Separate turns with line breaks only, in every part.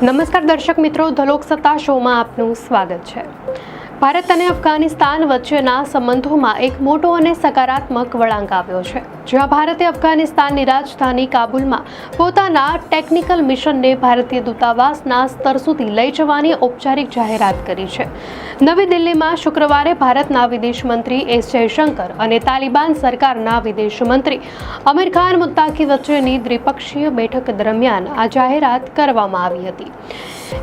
નમસ્કાર દર્શક મિત્રો, ધ લોકસત્તા શોમાં આપનું સ્વાગત છે। ભારત અને અફઘાનિસ્તાન વચ્ચેના સંબંધોમાં એક મોટો અને સકારાત્મક વળાંક આવ્યો છે, જ્યાં ભારતે અફઘાનિસ્તાનની રાજધાની કાબુલમાં પોતાના ટેકનિકલ મિશનને ભારતીય દૂતાવાસના સ્તર સુધી લઈ જવાની ઔપચારિક જાહેરાત કરી છે। નવી દિલ્હીમાં શુક્રવારે ભારતના વિદેશ મંત્રી એસ જયશંકર અને તાલિબાન સરકારના વિદેશ મંત્રી અમીર ખાન મુત્તાકી વચ્ચેની દ્વિપક્ષીય બેઠક દરમિયાન આ જાહેરાત કરવામાં આવી હતી।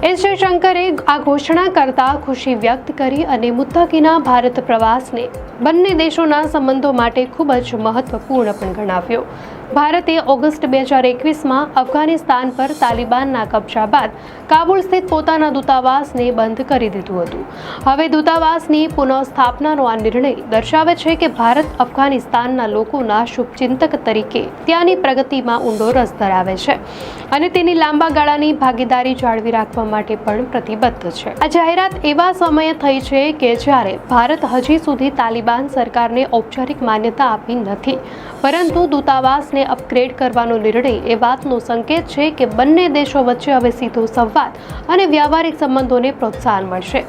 એસ જયશંકરે આ ઘોષણા કરતા ખુશી વ્યક્ત કરી અને મુત્તાકીના ભારત પ્રવાસને બંને દેશોના સંબંધો માટે ખૂબ જ મહત્વપૂર્ણ પણ ગણાવ્યો। ભારતે ઓગસ્ટ 2021માં અફઘાનિસ્તાન પર તાલિબાનના કબજા બાદ કાબુલ સ્થિત પોતાના દૂતાવાસને બંધ કરી દીધું હતું। હવે દૂતાવાસની પુનઃસ્થાપનાનો આ નિર્ણય દર્શાવે છે કે ભારત અફઘાનિસ્તાનના લોકોના શુભચિંતક તરીકે ત્યાંની પ્રગતિમાં ઊંડો રસ ધરાવે છે અને તેની લાંબા ગાળાની ભાગીદારી જાળવી રાખવા માટે પણ પ્રતિબદ્ધ છે। આ જાહેરાત એવા સમયે થઈ છે કે જ્યારે ભારત હજી સુધી તાલિબાન સરકારને ઔપચારિક માન્યતા આપી નથી, પરંતુ દૂતાવાસને અપગ્રેડ કરવાનો નિર્ણય એ વાતનો સંકેત છે કે બંને દેશો વચ્ચે હવે સીધો સંવાદ અને વ્યાવહારિક સંબંધોને પ્રોત્સાહન મળશે।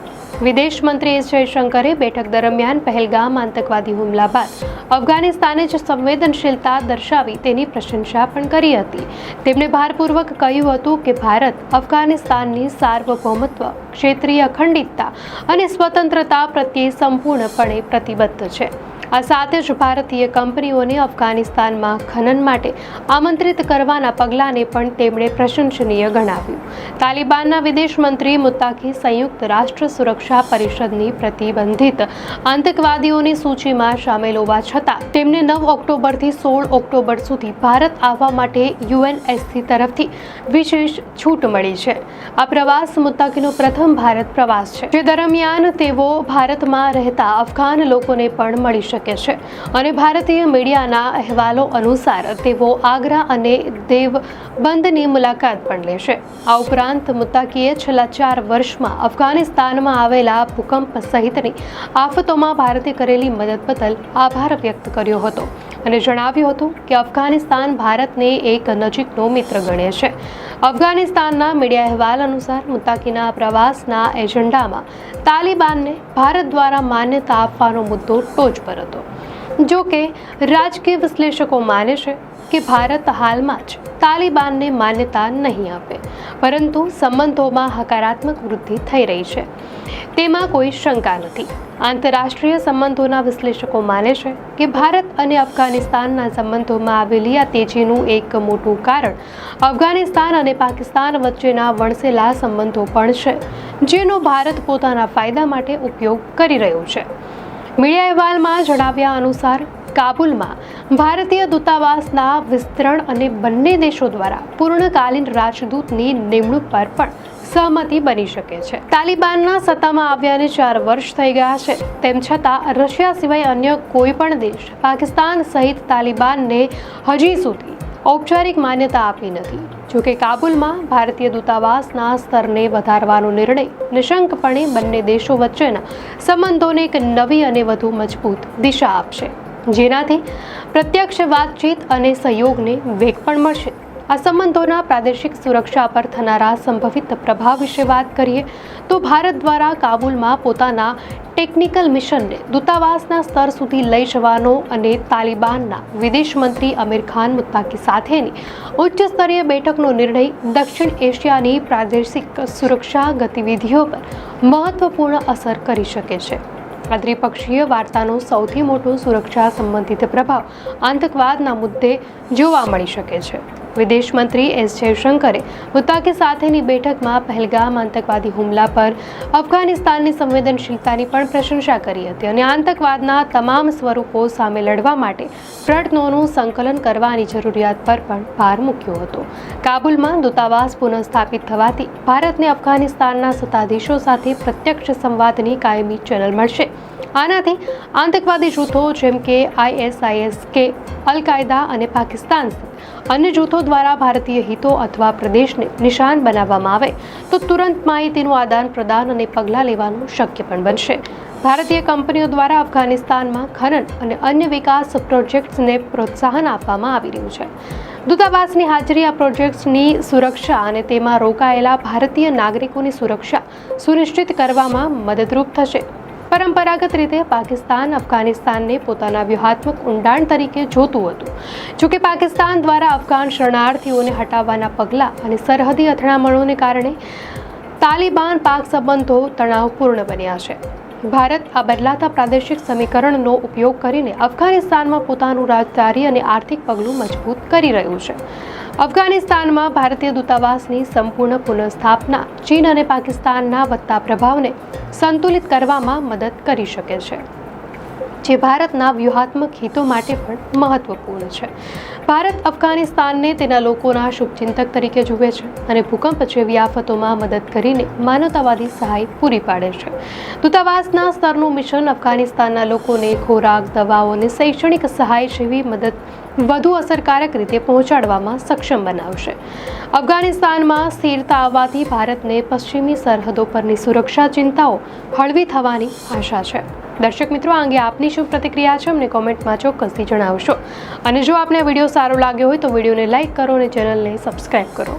વિદેશ મંત્રી એસ જયશંકરે બેઠક દરમિયાન પહેલગામ આતંકવાદી હુમલા બાદ અફઘાનિસ્તાને જ સંવેદનશીલતા દર્શાવી તેની પ્રશંસા પણ કરી હતી। તેમણે ભારપૂર્વક કહ્યું હતું કે ભારત અફઘાનિસ્તાનની સાર્વભૌમત્વ, ક્ષેત્રીય અખંડિતતા અને સ્વતંત્રતા પ્રત્યે સંપૂર્ણપણે પ્રતિબદ્ધ છે। આ સાથે જ ભારતીય કંપનીઓને અફઘાનિસ્તાનમાં ખનન માટે આમંત્રિત કરવાના પગલાંને પણ તેમણે પ્રશંસનીય ગણાવ્યું। તાલિબાનના વિદેશ મંત્રી મુત્તાકી સંયુક્ત રાષ્ટ્ર સુરક્ષા પરિષદની પ્રતિબંધિત આતંકવાદીઓની સૂચિમાં સામેલ હોવા છતાં તેમને 9 ઓક્ટોબરથી 16 ઓક્ટોબર સુધી ભારત આવવા માટે યુએનએસસી તરફથી વિશેષ છૂટ મળી છે। આ પ્રવાસ મુત્તાકીનો પ્રથમ ભારત પ્રવાસ છે, જે દરમિયાન તેઓ ભારતમાં રહેતા અફઘાન લોકોને પણ મળી શકે છે અને ભારતીય મીડિયાના અહેવાલો અનુસાર તેઓ આગ્રા અને દેવબંધની મુલાકાત પણ લેશે। આ ઉપરાંત મુત્તાકીએ છેલ્લા 4 વર્ષમાં અફઘાનિસ્તાનમાં આવેલા ભૂકંપ સહિતની આફતોમાં ભારતે કરેલી મદદ બદલ આભાર વ્યક્ત કર્યો હતો અને જણાવ્યું હતું કે અફઘાનિસ્તાન ભારતને એક નજીકનો મિત્ર ગણે છે। અફઘાનિસ્તાનના મીડિયા અહેવાલ અનુસાર મુત્તાકીના પ્રવાસના એજન્ડામાં તાલિબાનને ભારત દ્વારા માન્યતા આપવાનો મુદ્દો ટોચ પર હતો। જો કે રાજકીય વિશ્લેષકો માને છે કે ભારત હાલમાં જ તાલિબાનને માન્યતા નહીં આપે, પરંતુ સંબંધોમાં હકારાત્મક વૃદ્ધિ થઈ રહી છે, તેમાં કોઈ શંકા નથી। આંતરરાષ્ટ્રીય સંબંધોના વિશ્લેષકો માને છે કે ભારત અને અફઘાનિસ્તાનના સંબંધોમાં આવેલી આ તેજીનું એક મોટું કારણ અફઘાનિસ્તાન અને પાકિસ્તાન વચ્ચેના વણસેલા સંબંધો પણ છે, જેનો ભારત પોતાના ફાયદા માટે ઉપયોગ કરી રહ્યો છે। મીડિયા અહેવાલમાં જણાવ્યા અનુસાર કાબુલમાં ભારતીય દૂતાવાસના વિસ્તરણ અને બંને દેશો દ્વારા પૂર્ણકાલીન રાજદૂતની નિમણૂક પર પણ સહમતિ બની શકે છે। તાલિબાનના સત્તામાં આવ્યાને 4 વર્ષ થઈ ગયા છે, તેમ છતાં રશિયા સિવાય અન્ય કોઈ પણ દેશ પાકિસ્તાન સહિત તાલિબાનને હજી સુધી ઔપચારિક માન્યતા આપી નથી। જોકે કાબુલમાં ભારતીય દૂતાવાસના સ્તરને વધારવાનો નિર્ણય નિશંકપણે બંને દેશો વચ્ચેના સંબંધોને એક નવી અને વધુ મજબૂત દિશા આપશે, જેનાથી પ્રત્યક્ષ વાતચીત અને સહયોગને વેગ પણ મળશે। આ સંબંધોના પ્રાદેશિક સુરક્ષા પર થનારા સંભવિત પ્રભાવ વિશે વાત કરીએ તો ભારત દ્વારા કાબુલમાં પોતાના ટેકનિકલ મિશનને દૂતાવાસના સ્તર સુધી લઈ જવાનો અને તાલિબાનના વિદેશ મંત્રી અમીર ખાન મુત્તાકી સાથેની ઉચ્ચ સ્તરીય બેઠકનો નિર્ણય દક્ષિણ એશિયાની પ્રાદેશિક સુરક્ષા ગતિવિધિઓ પર મહત્વપૂર્ણ અસર કરી શકે છે। આ દ્વિપક્ષીય વાર્તાનો સૌથી મોટો સુરક્ષા સંબંધિત પ્રભાવ આતંકવાદના મુદ્દે જોવા મળી શકે છે। વિદેશ મંત્રી એસ જયશંકરે મુત્તાકી સાથેની બેઠકમાં પહેલગામ આતંકવાદી હુમલા પર અફઘાનિસ્તાનની સંવેદનશીલતાની પણ પ્રશંસા કરી હતી અને આતંકવાદના તમામ સ્વરૂપો સામે લડવા માટે પ્રયત્નોનું સંકલન કરવાની જરૂરિયાત પર પણ ભાર મૂક્યો હતો। કાબુલમાં દૂતાવાસ પુનઃસ્થાપિત થવાથી ભારતને અફઘાનિસ્તાનના સત્તાધીશો સાથે પ્રત્યક્ષ સંવાદની કાયમી ચેનલ મળશે। આનાથી આતંકવાદી જૂથો જેમ કે ISIS કે અલ કાયદા અને પાકિસ્તાન અન્ય જૂથો દ્વારા ભારતીય હિતો અથવા પ્રદેશને નિશાન બનાવવામાં આવે તો તુરંત માહિતીનું આદાન પ્રદાન અને પગલાં લેવાનું શક્ય પણ બનશે। ભારતીય કંપનીઓ દ્વારા અફઘાનિસ્તાનમાં ખનન અને અન્ય વિકાસ પ્રોજેક્ટ્સને પ્રોત્સાહન આપવામાં આવી રહ્યું છે। દૂતાવાસની હાજરી આ પ્રોજેક્ટ્સની સુરક્ષા અને તેમાં રોકાયેલા ભારતીય નાગરિકોની સુરક્ષા સુનિશ્ચિત કરવામાં મદદરૂપ થશે. પરંપરાગત રીતે પાકિસ્તાન અફઘાનિસ્તાનને પોતાના વ્યૂહાત્મક ઊંડાણ તરીકે જોતું હતું. જોકે પાકિસ્તાન દ્વારા અફઘાન શરણાર્થીઓને હટાવવાના પગલાં અને સરહદી અથડામણોને કારણે તાલિબાન પાક સંબંધો તણાવપૂર્ણ બન્યા છે. ભારત આ બદલાતા પ્રાદેશિક સમીકરણનો ઉપયોગ કરીને અફઘાનિસ્તાનમાં પોતાનું રાજદ્વારી અને આર્થિક પગલું મજબૂત કરી રહ્યું છે. અફઘાનિસ્તાનમાં ભારતીય દૂતાવાસની સંપૂર્ણ પુનઃસ્થાપના ચીન અને પાકિસ્તાનના વધતા પ્રભાવને સંતુલિત કરવામાં મદદ કરી શકે છે, જે ભારતના વ્યૂહાત્મક હિતો માટે પણ મહત્વપૂર્ણ છે. ભારત અફઘાનિસ્તાનને તેના લોકોના શુભચિંતક તરીકે જુએ છે અને ભૂકંપ જેવી આફતોમાં મદદ કરીને માનવતાવાદી સહાય પૂરી પાડે છે. દૂતાવાસના સ્તરનું મિશન અફઘાનિસ્તાનના લોકોને ખોરાક, દવાઓ અને શૈક્ષણિક સહાય જેવી મદદ વધુ અસરકારક રીતે પહોંચાડવામાં સક્ષમ બનાવશે. અફઘાનિસ્તાનમાં સ્થિરતા આવવાથી ભારતને પશ્ચિમી સરહદો પરની સુરક્ષા ચિંતાઓ હળવી થવાની આશા છે. દર્શક મિત્રો, આ અંગે આપની શું પ્રતિક્રિયા છે અમને કોમેન્ટમાં ચોક્કસથી જણાવશો. અને જો આપને આ વિડીયો સારો લાગ્યો હોય તો વિડીયોને લાઇક કરો અને ચેનલને સબસ્ક્રાઇબ કરો.